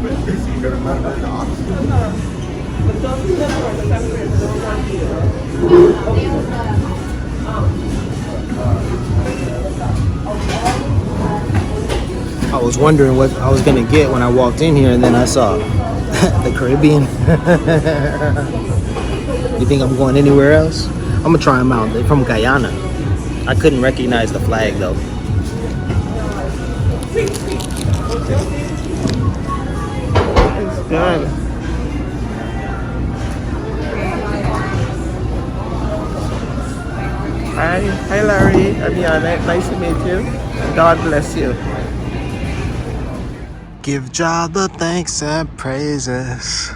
I was wondering what I was gonna get when I walked in here, and then I saw the Caribbean. You think I'm going anywhere else? I'm gonna try them out. They're from Guyana. I couldn't recognize the flag though. It's good. Hi Larry, Adiana, nice to meet you. God bless you. Give Jah the thanks and praises.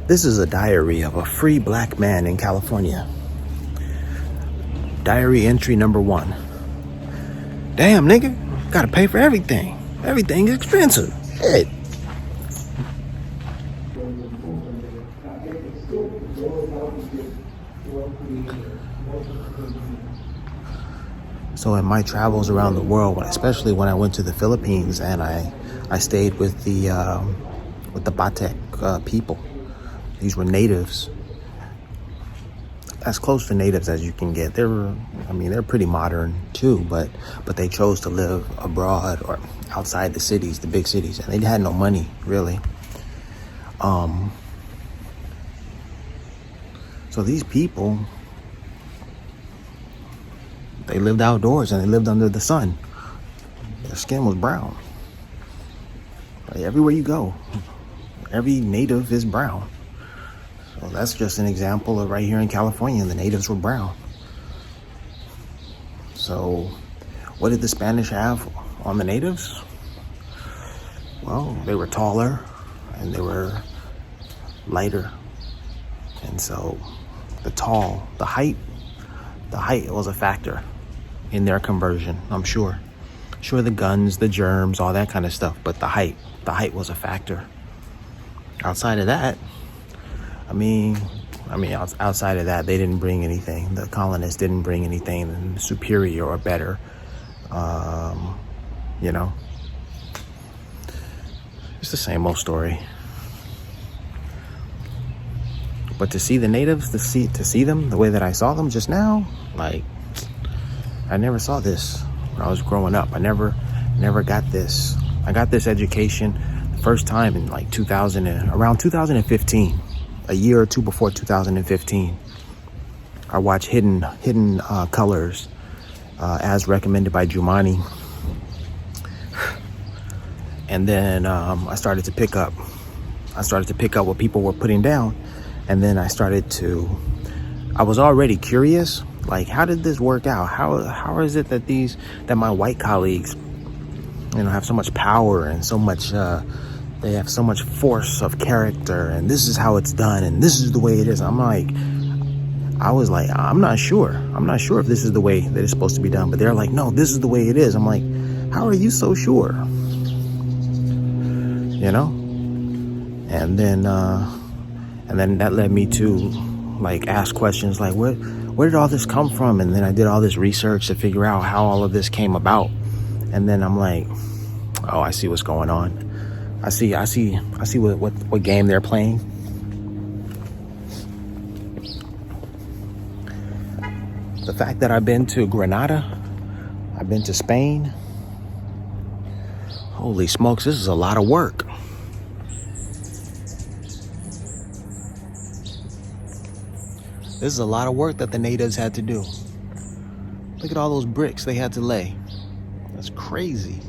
This is a diary of a free black man in California. Diary entry number 1. Damn, nigga, gotta pay for everything. Everything is expensive. Shit. So in my travels around the world, especially when I went to the Philippines and I stayed with the Batek people. These were natives, as close to natives as you can get. They're pretty modern too, but they chose to live abroad or outside the cities, the big cities, and they had no money really. So these people, they lived outdoors and they lived under the sun. Their skin was brown. Like everywhere you go, every native is brown. So that's just an example of right here in California, the natives were brown. So what did the Spanish have on the natives? Well, they were taller and they were lighter. And so the height was a factor in their conversion, I'm sure. Sure, the guns, the germs, all that kind of stuff, but the height was a factor. Outside of that, outside of that, they didn't bring anything. The colonists didn't bring anything superior or better. It's the same old story. But to see the natives, to see them the way that I saw them just now, like, I never saw this when I was growing up. I never got this. I got this education the first time in like around 2015, a year or two before 2015. I watched Hidden Colors, as recommended by Jumani. And then I started to pick up what people were putting down. And then I was already curious, like, how did this work out? How is it that my white colleagues, have so much power and so much, they have so much force of character, and this is how it's done, and this is the way it is. I'm not sure if this is the way that it's supposed to be done, but they're like, no, this is the way it is. I'm like, how are you so sure? And then that led me to like ask questions like, where did all this come from? And then I did all this research to figure out how all of this came about. And then I'm like, oh, I see what's going on. I see what game they're playing. The fact that I've been to Granada, I've been to Spain. Holy smokes, this is a lot of work. This is a lot of work that the natives had to do. Look at all those bricks they had to lay. That's crazy.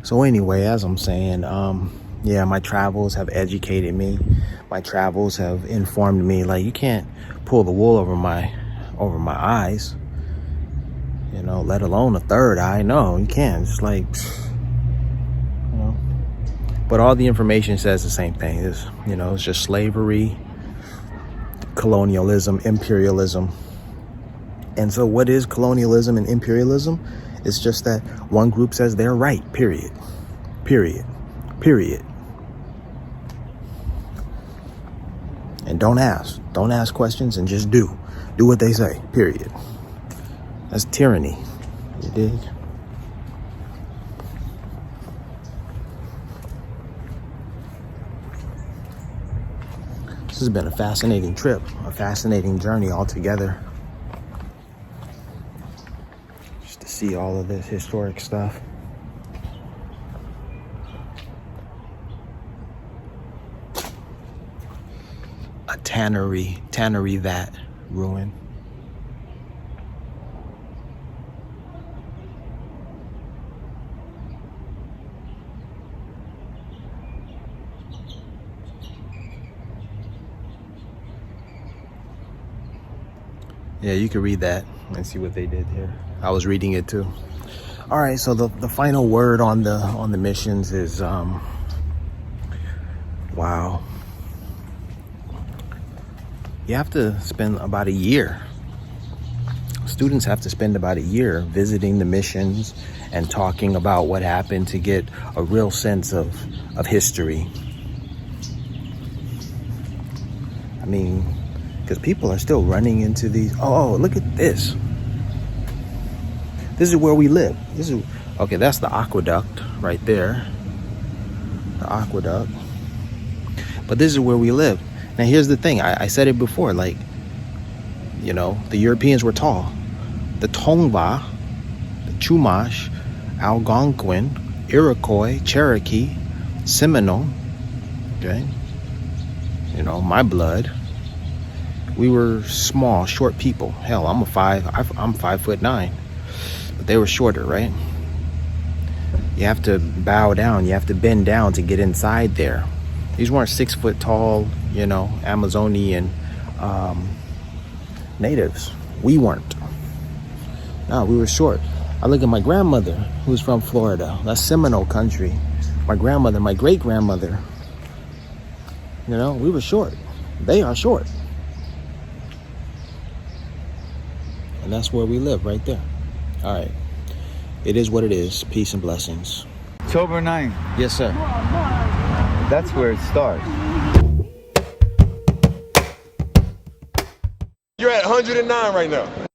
So anyway, as I'm saying, my travels have educated me. My travels have informed me. Like, you can't pull the wool over my eyes, let alone a third eye. No, you can't. It's like, but all the information says the same thing. It's just slavery, colonialism, imperialism. And so what is colonialism and imperialism? It's just that one group says they're right, period. And don't ask questions, and just do what they say, period. That's tyranny, you dig? This has been a fascinating trip, a fascinating journey altogether. Just to see all of this historic stuff. A tannery vat ruin. Yeah, you can read that and see what they did here. I was reading it too. All right, so the final word on the missions is wow. You have to spend about a year. Students have to spend about a year visiting the missions and talking about what happened to get a real sense of history. mean, because people are still running into these. Oh, look at this. This is where we live. This is, okay, that's the aqueduct right there. The aqueduct. But this is where we live. Now, here's the thing. I said it before, like, you know, the Europeans were tall. The Tongva, the Chumash, Algonquin, Iroquois, Cherokee, Seminole, okay, you know, my blood, we were small, short people. Hell, I'm 5'9", but they were shorter, right? You have to bow down, you have to bend down to get inside there. These weren't 6 foot tall, you know, Amazonian natives. We weren't. No, we were short. I look at my grandmother, who's from Florida. That's Seminole country. My grandmother, my great-grandmother. You know, we were short. They are short. And that's where we live, right there. All right. It is what it is. Peace and blessings. October 9th. Yes, sir. That's where it starts. You're at 109 right now.